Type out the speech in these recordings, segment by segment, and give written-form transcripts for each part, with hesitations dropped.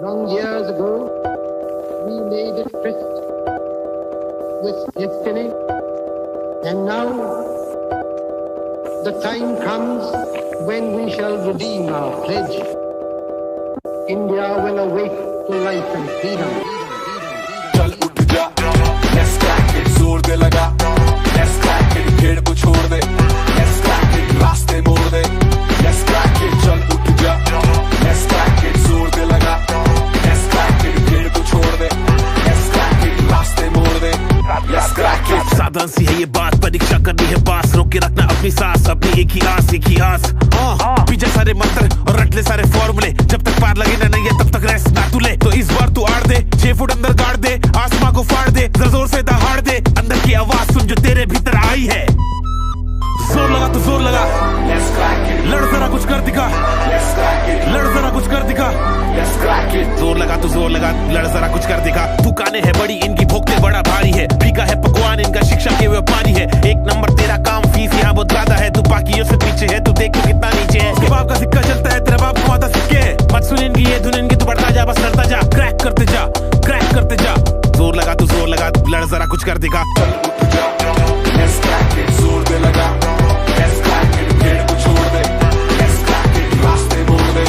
Long years ago, we made a tryst with destiny, and now the time comes when we shall redeem our pledge. India will awake to life and freedom. चल उठ जा, let's crack it, जोर दे लगा, let's crack it, भीड़ को छोड़ दे, let's crack it, रास्ते मोड़ दे, let's crack it, चल उठ जा, let's crack it, जोर दे लगा, let's crack it, भीड़ को छोड़ दे, let's crack it, रास्ते मोड़ दे, let's crack it. साधारण सी है ये बात, परीक्षा करनी है पास, रोक के रखना अपनी सांस, अपनी एक ही आस पीछे सारे मंत्र और रट ले सारे फॉर्मूले, जब तक पार लगे ना नहीं है तब तक रेस्ट ना तू ले, तो इस बार तू आड़ दे, 6 फुट अंदर गाड़ दे, आसमां को फाड़ दे, जरा जोर से दहाड़ दे, अंदर की आवाज सुन जो तेरे भीतर आई है, जोर लगा तो जोर लगा, Let's crack it, लड़ जरा कुछ कर दिखा, let's crack it, लड़ जरा कुछ कर दिखा, let's crack it. जोर लगा तो जोर लगा, लड़ जरा कुछ कर दिखा, दुकानें है बड़ी इनकी, भोगते बड़ा भारी है, फीका है पकवान इनका, शिक्षा के व्यापारी है, एक नंबर तेरा काम, फीस यहाँ बहुत ज्यादा है, तू बाकियों से पीछे है, तू देख तो कितना नीचे है, उसके बाप का सिक्का चलता है, तेरा बाप कमाता सिक्के है, मत सुन इनकी ये धुन इनकी, तू बढ़ता जा बस लड़ता जा, क्रैक करते जा, क्रैक करते जा, जोर लगा तो जोर लगा, लड़ जरा कुछ कर दिखा, Let's crack it, जोर दे लगा, let's crack it, भीड़ को छोड़ दे, let's crack it, रास्ते मोड़ दे,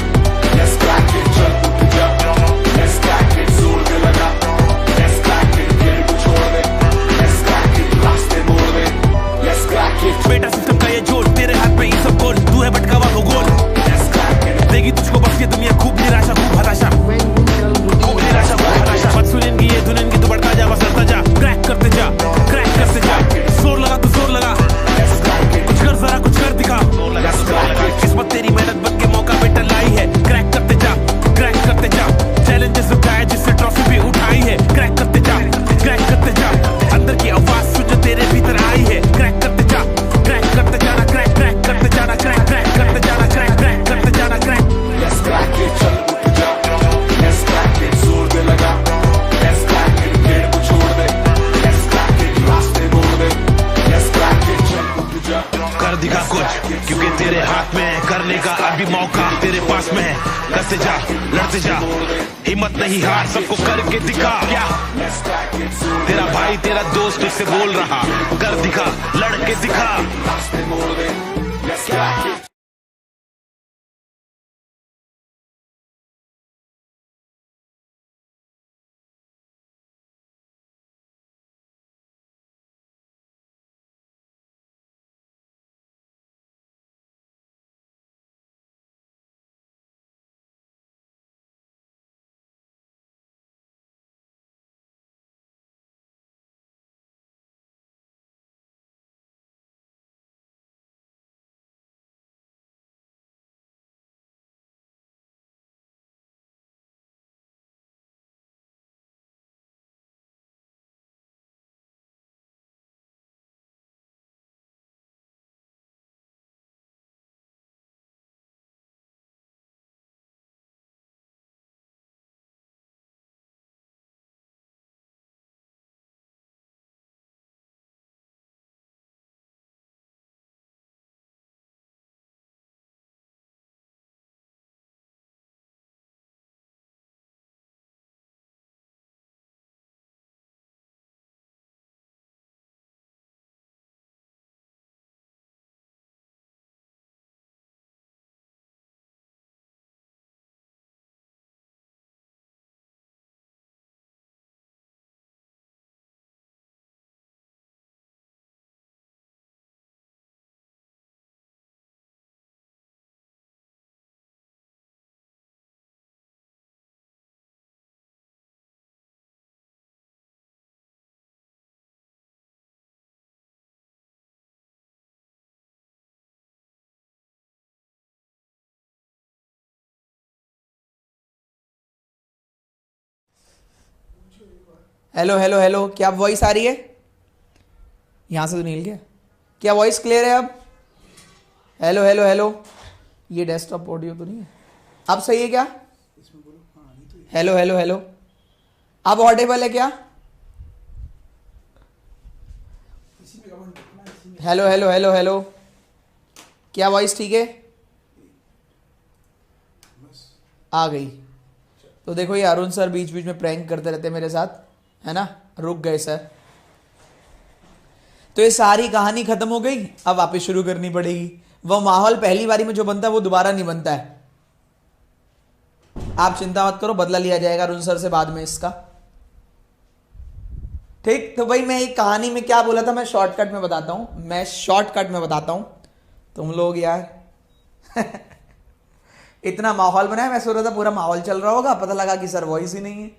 let's crack it, चल उठ जा, let's crack it, जोर दे लगा, let's crack it, भीड़ को छोड़ दे, let's crack it, रास्ते मोड़ दे, let's crack it. बेटा सिस्टम का ये जोड़, तेरे हाथ में ही सब गोल, तू है भटका हुआ गोल, Let's crack it, देगी तुझको बस ये दुनिया, खूब निराशा खूब हताशा, When we shall redeem खूब निराशा खूब हताशा, मत सुन इनकी ये धुन इनकी, तू बढ़ता जा बस लड़ता जा, क्रैक करते जा, क्रैक करते जा, जोर लगा तो जोर लगा, let's crack it, कुछ कर जरा कुछ कर दिखा, जोर लगा तो जोर लगा, किस्मत तेरी मेहनत बन के मौका बेटा लाई है, क्रैक करते जा, क्रैक करते जा, चैलेंजेस उठाए जिससे ट्रॉफी भी उठाई है, क्रैक करते जा, क्रैक करते जा, अंदर की आवाज सुन जो तेरे भीतर आई है, क्रैक करते जा, क्रैक करते जाना, क्रैक क्रैक करते जाना, क्रैक क्रैक करते जाना, क्रैक क्रैक करते जाना, क्रैक, let's crack it, चल उठ जा, let's crack it, जोर दे लगा, let's crack it, भीड़ को छोड़ दे, let's crack it, रास्ते मोड़ दे, let's crack it, चल उठ जा, कर दिखा कुछ, क्योंकि तेरे हाथ में है, करने का अभी मौका तेरे पास में है, करते जा, लड़ते जा, हिम्मत नहीं हार, सबको करके दिखा, क्या let's crack it, जोर दे तेरा भाई तेरा दोस्त तुझसे बोल रहा, कर दिखा, लड़के दिखा, रास्ते मोड़ दे, let's crack it. Hello hello hello, क्या वॉइस आ रही है? यहाँ से तो निकल गया। क्या वॉइस क्लियर है अब? हेलो हेलो हेलो, ये डेस्कटॉप ऑडियो तो नहीं है? अब सही है क्या? हेलो हेलो हेलो, अब ऑडिबल है क्या? हेलो हेलो हेलो हेलो, क्या वॉइस ठीक है? आ गई। तो देखो ये अरुण सर बीच बीच में प्रैंक करते रहते मेरे साथ, है ना, रुक गए सर। तो ये सारी कहानी खत्म हो गई, अब वापस शुरू करनी पड़ेगी। वो माहौल पहली बारी में जो बनता है वो दोबारा नहीं बनता है। आप चिंता मत करो, बदला लिया जाएगा अरुण सर से बाद में इसका, ठीक। तो भाई मैं एक कहानी में क्या बोला था, मैं शॉर्टकट में बताता हूं, तुम लोग यार इतना माहौल बनाया, मैं सोच रहा था पूरा माहौल चल रहा होगा, पता लगा कि सर वॉइस ही नहीं है।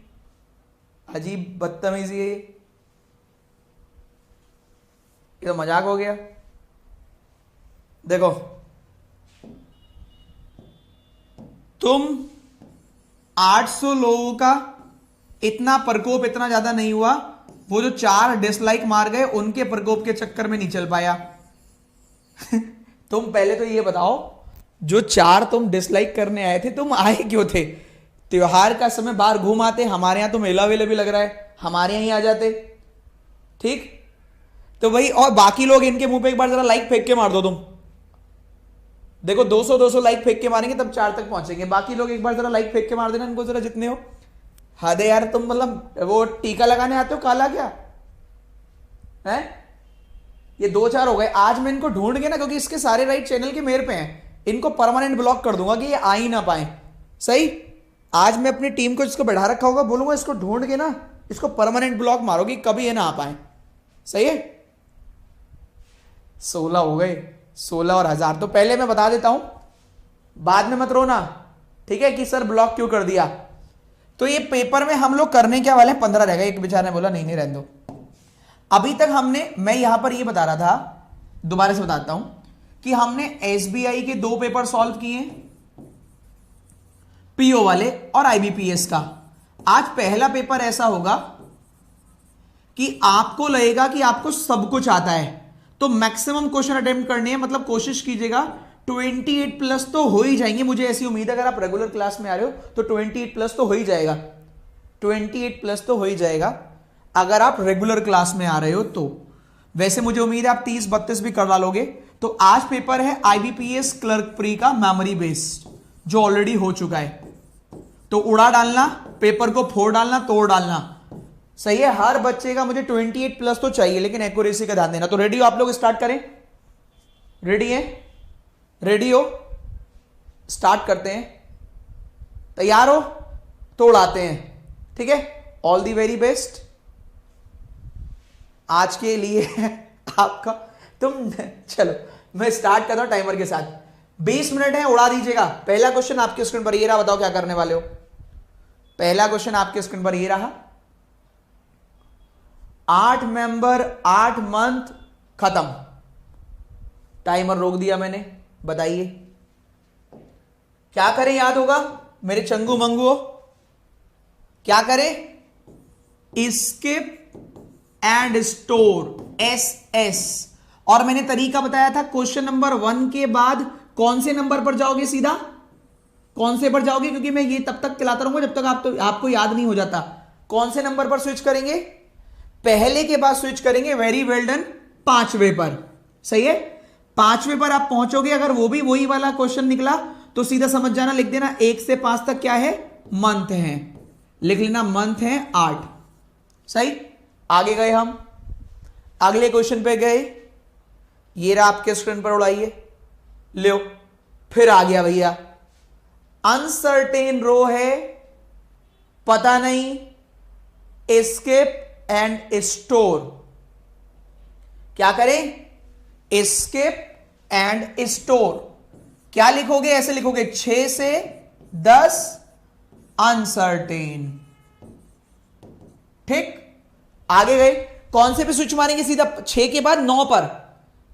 अजीब बदतमीजी है ये तो मजाक हो गया। देखो तुम 800 लोगों का इतना प्रकोप इतना ज्यादा नहीं हुआ, वो जो 4 डिसलाइक मार गए उनके प्रकोप के चक्कर में नहीं चल पाया। तुम पहले तो ये बताओ, जो 4 तुम डिसलाइक करने आए थे, तुम आए क्यों थे? त्योहार का समय बाहर घूम आते, हमारे यहां तो मेला वेला भी लग रहा है, हमारे यहां ही आ जाते, ठीक। तो भाई और बाकी लोग इनके मुंह पे एक बार जरा लाइक फेंक के मार दो तुम, देखो 200 लाइक फेंक के मारेंगे तब 4 तक पहुंचेंगे। बाकी लोग एक बार जरा लाइक फेंक के मार देना इनको जरा, जितने हो। हद है यार, तुम मतलब वो टीका लगाने आते हो काला क्या है? ये 2-4 हो गए। आज मैं इनको ढूंढ के ना, क्योंकि इसके सारे राइट चैनल के मेरे पे हैं, इनको परमानेंट ब्लॉक कर दूंगा कि ये आ ही ना पाए। सही, आज मैं अपनी टीम को जिसको बैठा रखा होगा बोलूंगा इसको ढूंढ के ना इसको परमानेंट ब्लॉक मारोगी, कभी ये ना आ पाए। सही है, 16 हो गए, 16 और 1000। तो पहले मैं बता देता हूं, बाद में मत रोना, ठीक है, कि सर ब्लॉक क्यों कर दिया। तो ये पेपर में हम लोग करने क्या वाले हैं, 15 रहेगा। एक बेचारे ने बोला नहीं रहने दो। अभी तक हमने, मैं यहां पर ये बता रहा था, दोबारा से बताता हूं कि हमने एसबीआई के 2 पेपर सॉल्व किए, पीओ वाले और आईबीपीएस का। आज पहला पेपर ऐसा होगा कि आपको लगेगा कि आपको सब कुछ आता है, तो मैक्सिमम क्वेश्चन अटेम्प्ट करने हैं, मतलब कोशिश कीजिएगा 28 प्लस तो हो ही जाएंगे, मुझे ऐसी उम्मीद है। अगर आप रेगुलर क्लास में आ रहे हो तो 28 प्लस तो हो ही जाएगा, 28 प्लस तो हो ही जाएगा अगर आप रेगुलर क्लास में आ रहे हो तो। वैसे मुझे उम्मीद है आप 30-32 भी करवा लोगे। तो आज पेपर है आईबीपीएस क्लर्क प्री का मेमोरी बेस्ड, जो ऑलरेडी हो चुका है। तो उड़ा डालना, पेपर को फोड़ डालना, तोड़ डालना। सही है, हर बच्चे का मुझे 28 प्लस तो चाहिए, लेकिन एक्यूरेसी का ध्यान देना। तो रेडी हो आप लोग, स्टार्ट करें? रेडी है? रेडी हो? स्टार्ट करते हैं। तैयार हो तो उड़ाते हैं, ठीक है। ऑल दी वेरी बेस्ट आज के लिए आपका। तुम चलो मैं स्टार्ट करता हूं टाइमर के साथ। 20 मिनट है, उड़ा दीजिएगा। पहला क्वेश्चन आपके स्क्रीन पर ये रहा, बताओ क्या करने वाले हो। पहला क्वेश्चन आपके स्क्रीन पर ये रहा, 8 मेंबर 8 मंथ खत्म। टाइमर रोक दिया मैंने, बताइए क्या करें? याद होगा मेरे चंगू मंगू, क्या करें? Skip and store, SS। और मैंने तरीका बताया था, क्वेश्चन नंबर 1 के बाद कौन से नंबर पर जाओगे? सीधा कौन से पर जाओगे? क्योंकि मैं ये तब तक खिलाता रहूंगा जब तक आपको याद नहीं हो जाता। कौन से नंबर पर स्विच करेंगे? पहले के बाद स्विच करेंगे। वेरी वेल डन, 5वें पर। सही है, 5वें पर आप पहुंचोगे। अगर वो भी वही वाला क्वेश्चन निकला तो सीधा समझ जाना, लिख देना 1 से 5 तक क्या है? मंथ है। लिख लेना मंथ है 8। सही, आगे गए हम, अगले क्वेश्चन पे गए। ये रहा आपके स्क्रीन पर, उड़ाइए, लो। फिर आ गया भैया, अनसर्टेन रो है, पता नहीं, एस्केप एंड स्टोर। क्या करें? Escape and store. क्या लिखोगे? ऐसे लिखोगे 6 से 10 अनसर्टेन। ठीक, आगे गए। कौन से पे स्विच मारेंगे? सीधा 6 के बाद 9 पर।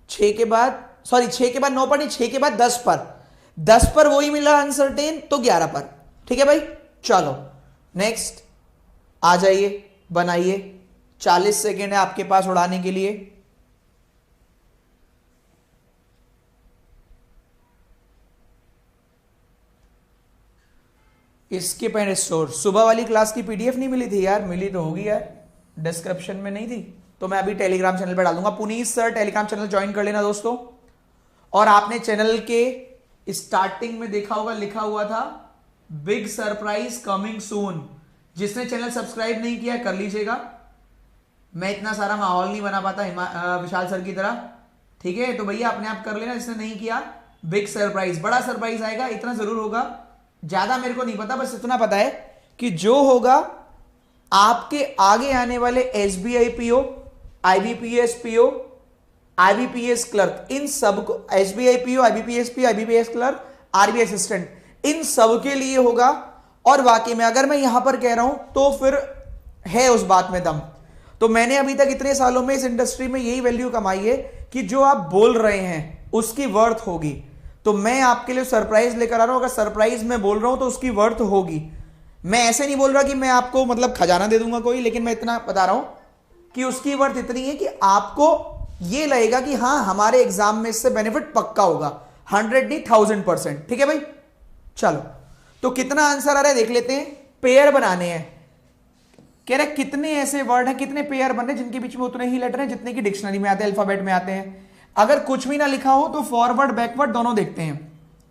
6 के बाद, सॉरी 6 के बाद 9 पर नहीं, 6 के बाद 10 पर। 10 पर वही मिला अनसर्टेन, तो 11 पर। ठीक है भाई, चलो नेक्स्ट आ जाइए, बनाइए। 40 सेकेंड है आपके पास उड़ाने के लिए। Skip and store. सुबह वाली क्लास की पीडीएफ नहीं मिली थी यार? मिली तो होगी यार, डिस्क्रिप्शन में नहीं थी तो मैं अभी टेलीग्राम चैनल पर डाल दूंगा। Puneet sir Telegram channel join कर लेना दोस्तों। और आपने चैनल के स्टार्टिंग में देखा होगा, लिखा हुआ था बिग सरप्राइज कमिंग सून। जिसने चैनल सब्सक्राइब नहीं किया कर लीजिएगा, मैं इतना सारा माहौल नहीं बना पाता विशाल सर की तरह, ठीक है। तो भैया अपने आप कर लेना जिसने नहीं किया। बिग सरप्राइज, बड़ा सरप्राइज आएगा, इतना जरूर होगा। ज्यादा मेरे को नहीं पता, बस इतना पता है कि जो होगा आपके आगे आने वाले SBI PO, IBPS PO, IBPS clerk, इन सबको, SBI PO, IBPS PO, IBPS clerk, RBI assistant, इन सबके लिए होगा। और वाकई में अगर मैं यहां पर कह रहा हूं तो फिर है उस बात में दम। तो मैंने अभी तक इतने सालों में इस इंडस्ट्री में यही वैल्यू कमाई है कि जो आप बोल रहे हैं उसकी वर्थ होगी। तो मैं आपके लिए सरप्राइज लेकर आ रहा हूं। अगर सरप्राइज मैं बोल रहा हूं तो उसकी वर्थ होगी। मैं ऐसे नहीं बोल रहा कि मैं आपको मतलब खजाना दे दूंगा कोई, लेकिन मैं इतना बता रहा हूं कि उसकी वर्थ इतनी है कि आपको यह लगेगा कि हां हमारे एग्जाम में इससे बेनिफिट पक्का होगा, 100 नहीं 1000%। ठीक है भाई, चलो तो कितना आंसर आ रहा है देख लेते हैं। पेयर बनाने हैं, कह रहे कितने ऐसे वर्ड हैं, कितने पेयर बन रहे हैं जिनके बीच में उतने ही लेटर हैं जितने की डिक्शनरी में आते हैं, अल्फाबेट में आते हैं। अगर कुछ भी ना लिखा हो तो फॉरवर्ड बैकवर्ड दोनों देखते हैं।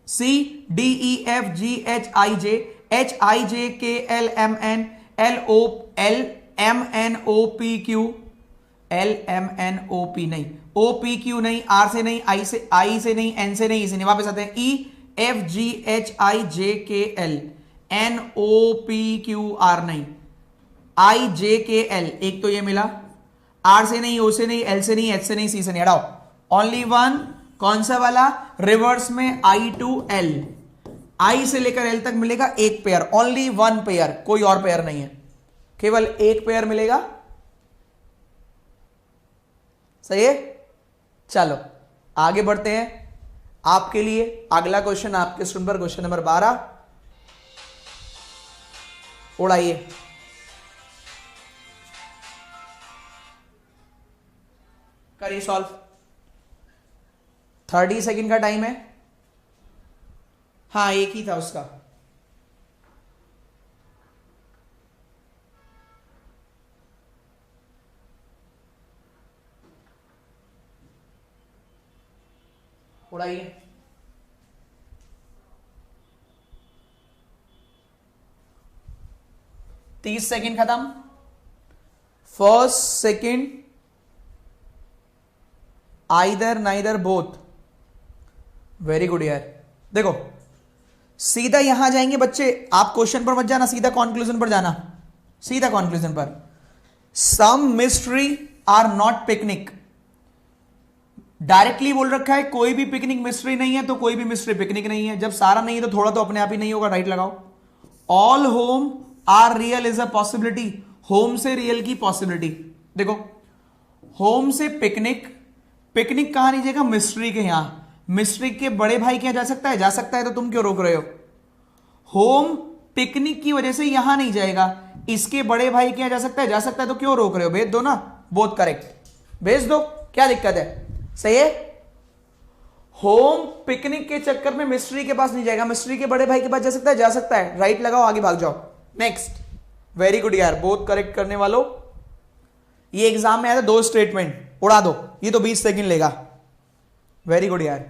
C D E F G H I J K L M N L M N O P Q, L M N O P नहीं, ओ पी क्यू नहीं, आर से नहीं, आई से नहीं, एन से नहीं, इसे नहीं। वापस आते हैं, ई F G H I J K L N O P Q R नहीं, आई जे के एल, एक तो ये मिला, आर से नहीं, ओ से नहीं, एल से नहीं, एच से नहीं, सी से नहीं, हटाओ। ओनली वन, कौन सा वाला, रिवर्स में आई टू एल, आई से लेकर एल तक मिलेगा एक पेयर, ओनली वन पेयर, कोई और पेयर नहीं है, केवल एक पेयर मिलेगा। सही है, चलो आगे बढ़ते हैं। आपके लिए अगला क्वेश्चन आपके स्क्रीन पर, क्वेश्चन नंबर 12 उड़ाइए। करिए सॉल्व, 30 सेकंड का टाइम है। हाँ एक ही था उसका। उड़ाइए। तीस सेकंड खत्म। First second, either neither both. Very good यार। देखो सीधा यहां जाएंगे बच्चे, आप क्वेश्चन पर मत जाना, सीधा कंक्लूजन पर जाना, सीधा कंक्लूजन पर। Some mystery are not picnic, directly बोल रखा है कोई भी पिकनिक मिस्ट्री नहीं है तो कोई भी मिस्ट्री पिकनिक नहीं है। जब सारा नहीं है तो थोड़ा तो अपने आप ही नहीं होगा, राइट लगाओ। All home are real is a possibility, home से रियल की पॉसिबिलिटी। देखो होम से पिकनिक, पिकनिक कहां नहीं जाएगा, मिस्ट्री के यहां, मिस्ट्री के बड़े भाई के यहां जा सकता है, जा सकता है, तो तुम क्यों रोक रहे हो। होम पिकनिक की वजह से यहां नहीं जाएगा, इसके बड़े भाई के यहां जा सकता है, जा सकता है, तो क्यों रोक रहे हो। भेज दो ना, बोथ करेक्ट, भेज दो, क्या दिक्कत है। सही है, होम पिकनिक के चक्कर में मिस्ट्री के पास नहीं जाएगा, मिस्ट्री के बड़े भाई के पास जा सकता है, जा सकता है, राइट लगाओ, आगे भाग जाओ। नेक्स्ट, वेरी गुड यार, बोथ करेक्ट करने वालों। ये एग्जाम में आया था, दो स्टेटमेंट उड़ा दो, ये तो 20 सेकंड लेगा। वेरी गुड यार,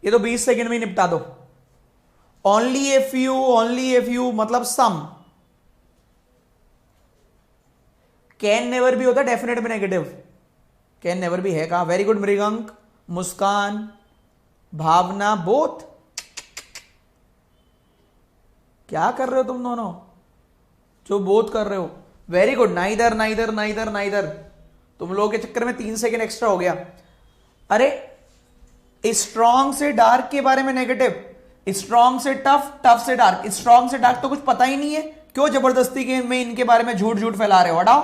ये तो 20 सेकंड में निपटा दो। ओनली ए फ्यू मतलब सम, कैन नेवर भी होता, डेफिनेट में नेगेटिव, कैन नेवर भी है कहा। वेरी गुड मृगंक, मुस्कान, भावना, बोथ। क्या कर रहे हो तुम दोनों जो बोथ कर रहे हो। Very good, neither neither neither neither, तुम लोगों के चक्कर में 3 सेकंड एक्स्ट्रा हो गया। अरे स्ट्रॉन्ग से डार्क के बारे में नेगेटिव, स्ट्रॉन्ग से टफ, टफ से डार्क, स्ट्रॉन्ग से डार्क तो कुछ पता ही नहीं है, क्यों जबरदस्ती के में इनके बारे में झूठ झूठ फैला रहे हो, हटाओ।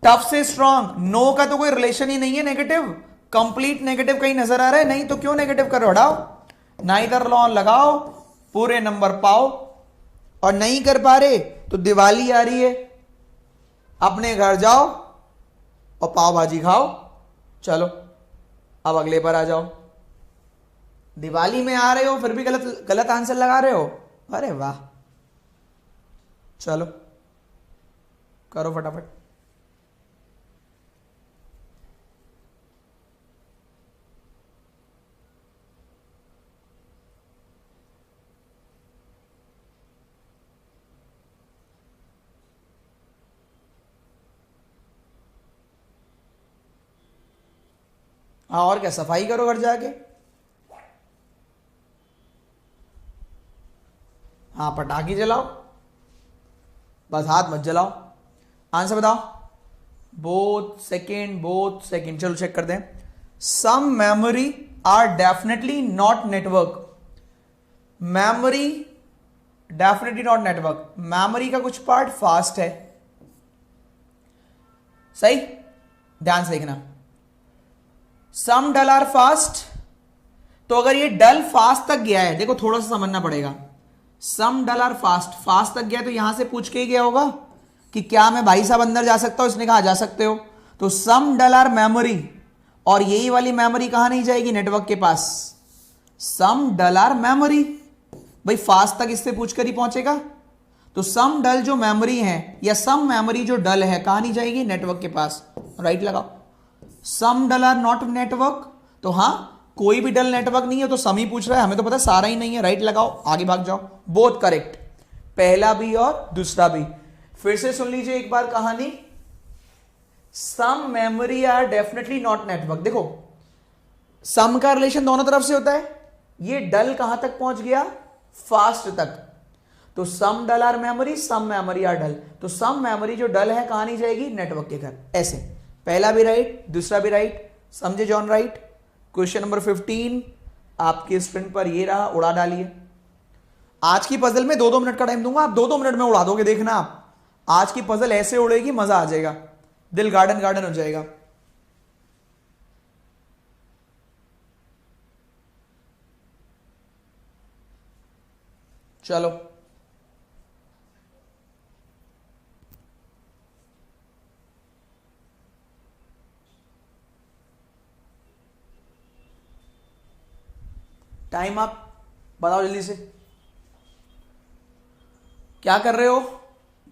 टफ से स्ट्रॉन्ग, नो का तो कोई रिलेशन ही नहीं है, नेगेटिव, कंप्लीट नेगेटिव कहीं नजर आ रहा है, नहीं तो क्यों नेगेटिव कर रहे हो, हटाओ। नाइदर लॉ लगाओ, पूरे नंबर पाओ, और नहीं कर पा रहे तो दिवाली आ रही है, अपने घर जाओ और पाव भाजी खाओ। चलो अब अगले पर आ जाओ। दिवाली में आ रहे हो फिर भी गलत गलत आंसर लगा रहे हो, अरे वाह। चलो करो फटाफट। हाँ, और क्या, सफाई करो घर जाके। हाँ, पटाखे जलाओ, बस हाथ मत जलाओ। आंसर बताओ। Both second. चलो चेक करते हैं। Some memory are definitely not network. Memory definitely not network. Memory का कुछ पार्ट फास्ट है, सही, ध्यान से देखना। सम डल आर फास्ट, तो अगर ये डल फास्ट तक गया है, देखो थोड़ा सा समझना पड़ेगा। सम डल आर फास्ट तक गया, तो यहां से पूछ के ही गया होगा कि क्या मैं भाई साहब अंदर जा सकता हूं, इसने कहा जा सकते हो। तो सम डल आर मेमोरी, और यही वाली मेमोरी कहां नहीं जाएगी, नेटवर्क के पास। सम डल आर मेमोरी, भाई फास्ट तक इससे पूछकर ही पहुंचेगा। तो सम डल जो मेमोरी है, या सम मेमोरी जो डल है, कहां नहीं जाएगी, नेटवर्क के पास। राइट लगाओ। सम डल आर नॉट नेटवर्क, तो हां कोई भी डल नेटवर्क नहीं है, तो सम ही पूछ रहा है, हमें तो पता सारा ही नहीं है। राइट लगाओ, आगे भाग जाओ। बोथ करेक्ट, पहला भी और दूसरा भी। फिर से सुन लीजिए एक बार कहानी। Some memory are definitely not network. देखो सम का रिलेशन दोनों तरफ से होता है। ये डल कहां तक पहुंच गया, फास्ट तक। तो some dull are memory, some memory are dull. तो सम मेमोरी जो डल है कहां नहीं जाएगी, नेटवर्क के घर। ऐसे पहला भी राइट, दूसरा भी राइट। समझे जॉन? राइट। क्वेश्चन नंबर 15 आपके स्क्रीन पर ये रहा, उड़ा डालिए। आज की पजल में 2-2 मिनट का टाइम दूंगा, आप 2-2 मिनट में उड़ा दोगे, देखना आप। आज की पजल ऐसे उड़ेगी, मजा आ जाएगा, दिल गार्डन गार्डन हो जाएगा। चलो टाइम आप बताओ जल्दी से, क्या कर रहे हो?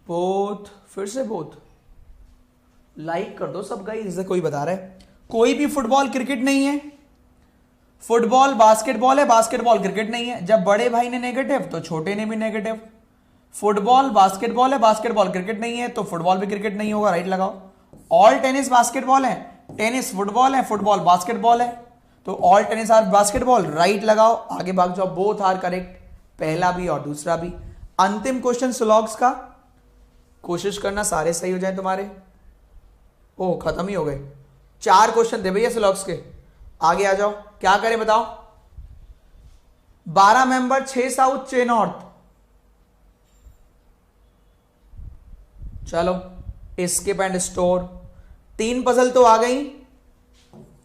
बोथ, फिर से बोथ। लाइक कर दो सब गाइस, जैसे कोई बता रहा है। कोई भी फुटबॉल क्रिकेट नहीं है, फुटबॉल बास्केटबॉल है, बास्केटबॉल क्रिकेट नहीं है। जब बड़े भाई ने नेगेटिव तो छोटे ने भी नेगेटिव। फुटबॉल बास्केटबॉल है, बास्केटबॉल क्रिकेट नहीं है, तो फुटबॉल भी क्रिकेट नहीं होगा। राइट लगाओ। ऑल टेनिस बास्केटबॉल है, टेनिस फुटबॉल है, फुटबॉल बास्केटबॉल है, तो all tennis are basketball. Right लगाओ, आगे भाग जाओ। बोथ आर करेक्ट, पहला भी और दूसरा भी। अंतिम क्वेश्चन स्लॉग्स का, कोशिश करना सारे सही हो जाए तुम्हारे। ओह खत्म ही हो गए, 4 क्वेश्चन थे भैया स्लॉग्स के। आगे आ जाओ, क्या करें बताओ? 12 मेंबर, 6 साउथ 6 नॉर्थ। चलो स्किप एंड स्टोर। 3 पजल तो आ गई,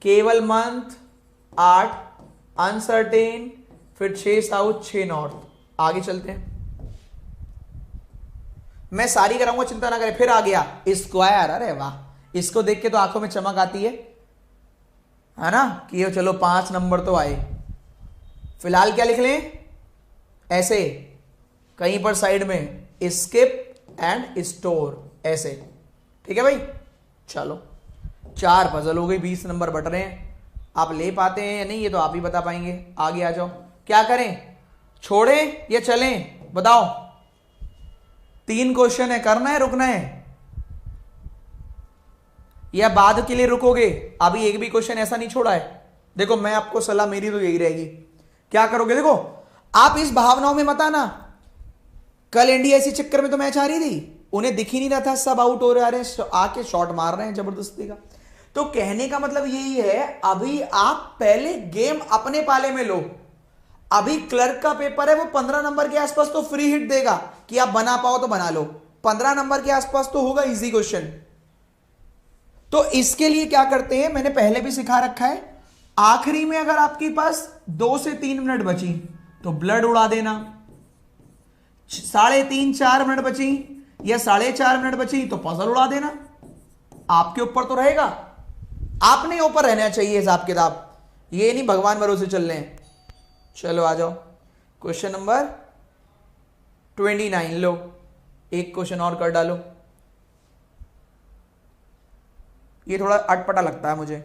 केवल मंथ 8, अनसर्टेन, फिर 6 साउथ 6 नॉर्थ। आगे चलते हैं, मैं सारी कराऊंगा, चिंता ना करें। फिर आ गया स्क्वायर, अरे वाह, इसको देख के तो आंखों में चमक आती है ना, कि ये चलो 5 नंबर तो आए। फिलहाल क्या लिख लें, ऐसे कहीं पर साइड में स्किप एंड स्टोर, ऐसे। ठीक है भाई, चलो 4 पजल हो गई, 20 नंबर बट रहे हैं। आप ले पाते हैं या नहीं, ये तो आप ही बता पाएंगे। आगे आ जाओ, क्या करें, छोड़ें या चलें बताओ? 3 क्वेश्चन है, करना है रुकना है, या बाद के लिए रुकोगे? अभी एक भी क्वेश्चन ऐसा नहीं छोड़ा है। देखो मैं आपको सलाह, मेरी तो यही रहेगी, क्या करोगे? देखो आप इस भावनाओं में मत आना। कल इंडिया इसी चक्कर में तो मैच आ रही थी, उन्हें दिख ही नहीं रहा था, सब आउट हो रहे हैं, आके शॉट मार रहे हैं जबरदस्ती का। तो कहने का मतलब यही है, अभी आप पहले गेम अपने पाले में लो। अभी क्लर्क का पेपर है, वो 15 नंबर के आसपास तो फ्री हिट देगा कि आप बना पाओ तो बना लो। 15 नंबर के आसपास तो होगा इजी क्वेश्चन। तो इसके लिए क्या करते हैं, मैंने पहले भी सिखा रखा है, आखिरी में अगर आपके पास 2 से 3 मिनट बची तो ब्लड उड़ा देना। 3.5-4 मिनट बची या 4.5 मिनट बची तो पजल उड़ा देना। आपके ऊपर तो रहेगा, आपने ऊपर रहना चाहिए हिसाब किताब, ये नहीं भगवान भरोसे चल रहे हैं। चलो आ जाओ, क्वेश्चन नंबर 29 लो, एक क्वेश्चन और कर डालो। ये थोड़ा अटपटा लगता है मुझे।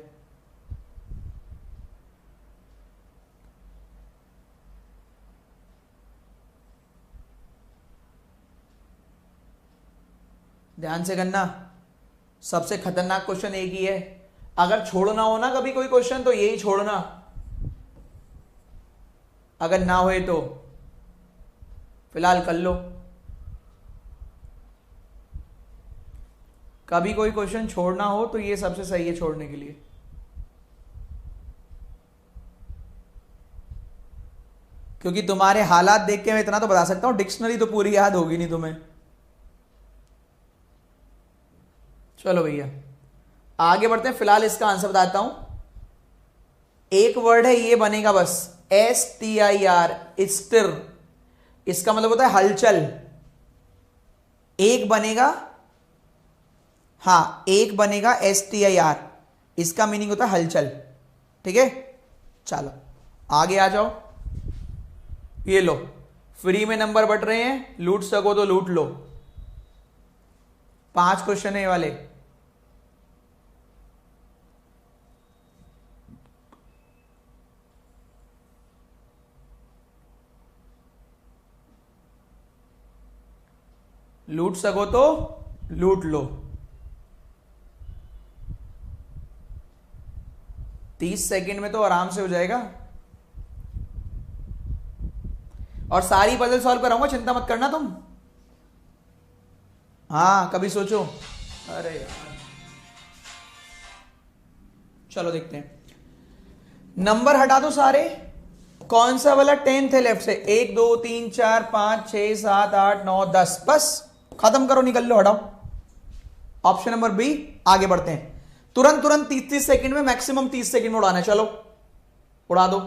ध्यान से करना, सबसे खतरनाक क्वेश्चन एक ही है, अगर छोड़ना हो ना कभी कोई क्वेश्चन तो यही छोड़ना, अगर ना होए तो फिलहाल कर लो। कभी कोई क्वेश्चन छोड़ना हो तो ये सबसे सही है छोड़ने के लिए। क्योंकि तुम्हारे हालात देख के मैं इतना तो बता सकता हूं, डिक्शनरी तो पूरी याद होगी नहीं तुम्हें। चलो भैया आगे बढ़ते हैं। फिलहाल इसका आंसर बताता हूं। एक वर्ड है ये बनेगा बस, STIR, स्टिर। इसका मतलब होता है हलचल। एक बनेगा, हाँ एक बनेगा STIR, इसका मीनिंग होता है हलचल। ठीक है, चलो आगे आ जाओ। ये लो, फ्री में नंबर बट रहे हैं, लूट सको तो लूट लो। 5 क्वेश्चन है ये वाले। लूट सको तो लूट लो। 30 सेकंड में तो आराम से हो जाएगा। और सारी पजल सॉल्व कराऊंगा, चिंता मत करना तुम। हाँ कभी सोचो। अरे यार चलो देखते हैं। नंबर हटा दो सारे। कौन सा वाला 10th है लेफ्ट से? 1 2 3 4 5 6 7 8 9 10, बस खत्म करो, निकल लो, हटाओ। Option number B. आगे बढ़ते हैं। तुरंत तुरंत 30 सेकंड में, मैक्सिमम 30 सेकंड में उड़ाना है। चलो उड़ा दो।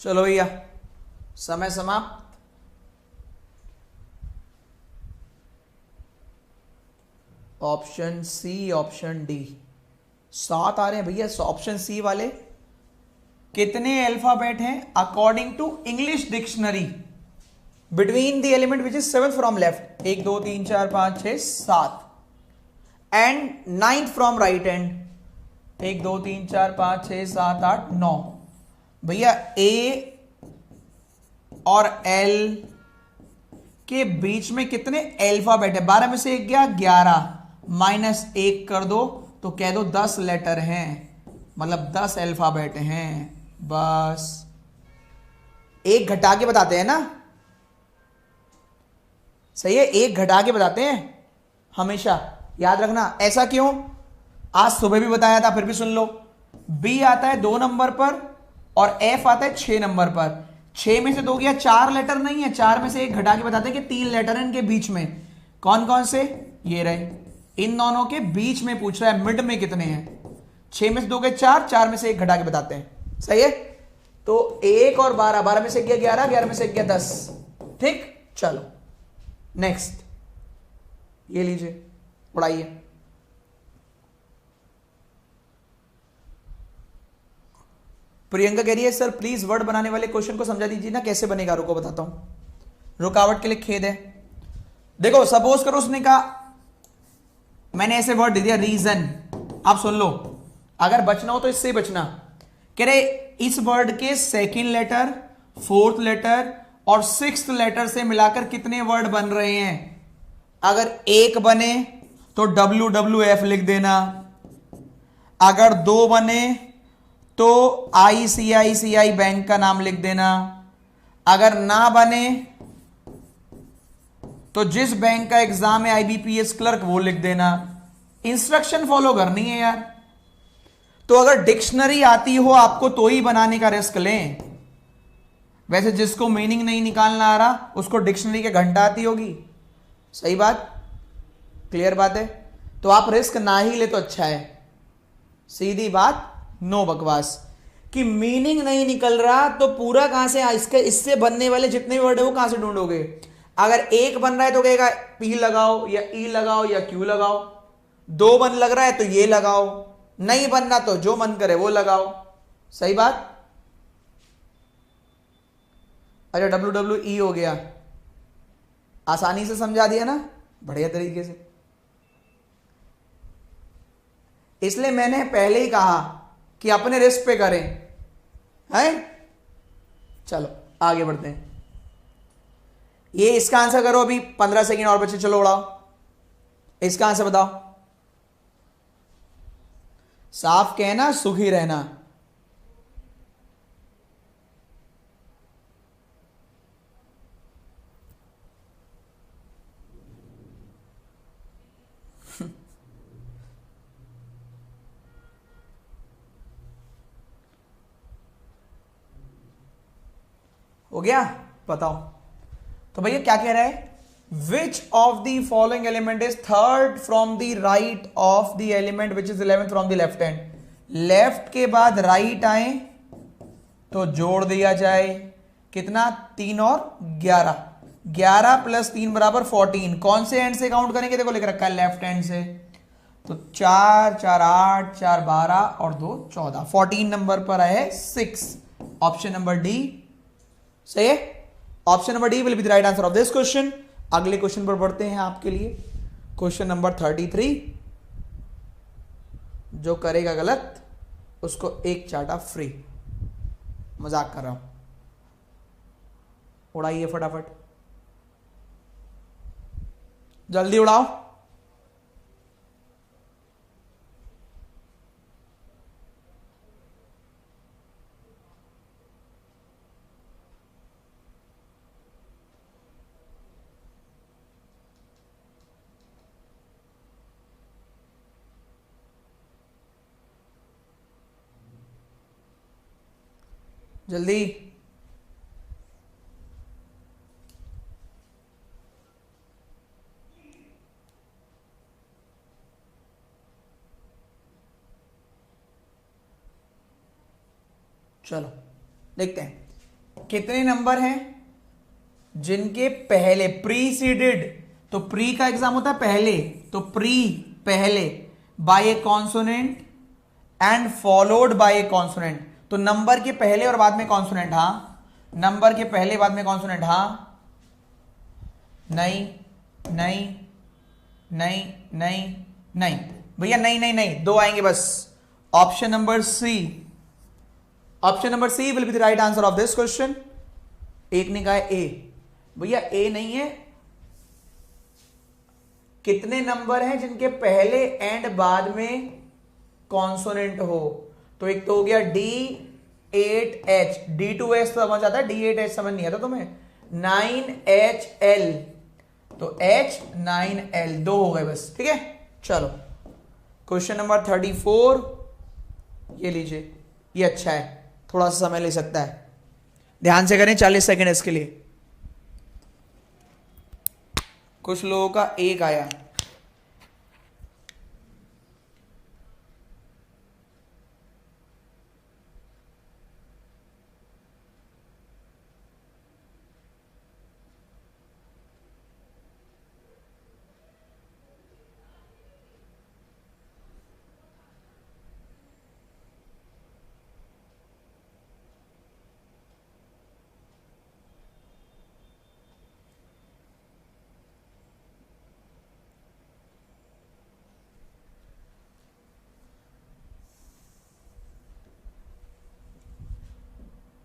चलो भैया समय समाप्त। ऑप्शन सी, ऑप्शन डी, 7 आ रहे हैं भैया। ऑप्शन सी वाले कितने अल्फाबेट हैं according to English dictionary? Between the element which is 7th from left, 1 2 3 4 5 6 7, and 9th from right hand, 1 2 3 4 5 6 7 8 9। भैया ए और एल के बीच में कितने अल्फाबेट है? 12 में से 1 गया 11, -1 कर दो तो कह दो 10 लेटर हैं, मतलब 10 अल्फाबेट हैं। बस एक घटा के बताते हैं ना, सही है, एक घटा के बताते हैं हमेशा, याद रखना। ऐसा क्यों? आज सुबह भी बताया था, फिर भी सुन लो। बी आता है 2 नंबर पर और एफ आता है 6 नंबर पर। 6 में से 2 गया, 4 लेटर नहीं है, 4 में से 1 घटा के बताते हैं कि 3 लेटर है इनके बीच में। कौन कौन से? ये रहे, इन दोनों के बीच में पूछ रहा है, मिड में कितने हैं। 6 में से 2 गए 4, 4 में से 1 घटा के बताते हैं, सही है। तो 1 और 12, 12 में से 1 गया 11, 11 में से 1 गया 10। ठीक, चलो नेक्स्ट, ये लीजिए उड़ाइए। प्रियंका कह रही है सर प्लीज वर्ड बनाने वाले क्वेश्चन को समझा दीजिए ना, कैसे बनेगा? रुको बताता हूं, रुकावट के लिए खेद है। देखो सपोज करो उसने कहा, मैंने ऐसे वर्ड दे दिया रीजन, आप सुन लो, अगर बचना हो तो इससे ही बचना। कह रहे इस वर्ड के 2nd लेटर, 4th लेटर और 6th लेटर से मिलाकर कितने वर्ड बन रहे हैं? अगर 1 बने तो WWF लिख देना, अगर 2 बने तो ICICI बैंक का नाम लिख देना, अगर ना बने तो जिस बैंक का एग्जाम है IBPS क्लर्क वो लिख देना। इंस्ट्रक्शन फॉलो करनी है यार। तो अगर डिक्शनरी आती हो आपको तो ही बनाने का रिस्क लें, वैसे जिसको मीनिंग नहीं निकालना आ रहा उसको डिक्शनरी के घंटा आती होगी। सही बात, क्लियर बात है। तो आप रिस्क ना ही ले तो अच्छा है, सीधी बात, नो बकवास। कि मीनिंग नहीं निकल रहा तो पूरा कहां से, इसके इससे बनने वाले जितने वर्ड है वो कहां से ढूंढोगे? अगर एक बन रहा है तो कहेगा पी लगाओ या ई लगाओ या क्यू लगाओ, दो बन लग रहा है तो ये लगाओ, नहीं बनना तो जो मन करे वो लगाओ। सही बात? अच्छा WWE हो गया, आसानी से समझा दिया ना, बढ़िया तरीके से। इसलिए मैंने पहले ही कहा कि अपने रिस्क पे करें, हैं? चलो आगे बढ़ते हैं। ये इसका आंसर करो, अभी 15 सेकंड और बच्चे, चलो उड़ाओ। इसका आंसर बताओ। साफ कहना, सुखी रहना। हो गया? बताओ। तो भैया क्या कह रहा है? Which of the following element is third from the right of the element which is 11th from the left hand. Left के बाद राइट आए तो जोड़ दिया जाए, कितना? 3 और 11, 11 प्लस 3 बराबर 14। कौन से एंड से काउंट करेंगे? देखो लिख रखा है लेफ्ट हैंड से, तो 4 4 8 4 12 और 2 14, 14 नंबर पर है 6। ऑप्शन नंबर डी सही है। Option number D will be the right answer of this question. अगले क्वेश्चन पर बढ़ते हैं आपके लिए, क्वेश्चन नंबर 33। जो करेगा गलत उसको एक चाटा फ्री। मजाक कर रहा हूं, उड़ाइए फटाफट, जल्दी उड़ाओ। जल्दी। चलो देखते हैं कितने नंबर हैं जिनके पहले प्रीसीडेड, तो प्री का एग्जाम होता है पहले, तो प्री पहले by a consonant and followed by a consonant. तो नंबर के पहले और बाद में कॉन्सोनेंट, हाँ। नंबर के पहले बाद में कॉन्सोनेंट, हाँ। नहीं नहीं नहीं नहीं नहीं भैया, नहीं नहीं नहीं, दो आएंगे बस। Option number C, option number C will be the right answer of this question. एक ने कहा ए, भैया ए नहीं है। कितने नंबर हैं जिनके पहले एंड बाद में कॉन्सोनेंट हो? तो एक तो हो गया D8H, D2H समझ आता है, D8H समझ नहीं आता तुम्हें? 9HL, तो H 9L, दो हो गए बस, ठीक है। चलो क्वेश्चन नंबर 34, ये लीजिए, ये अच्छा है, थोड़ा सा समय ले सकता है, ध्यान से करें, 40 सेकेंड इसके लिए। कुछ लोगों का एक आया,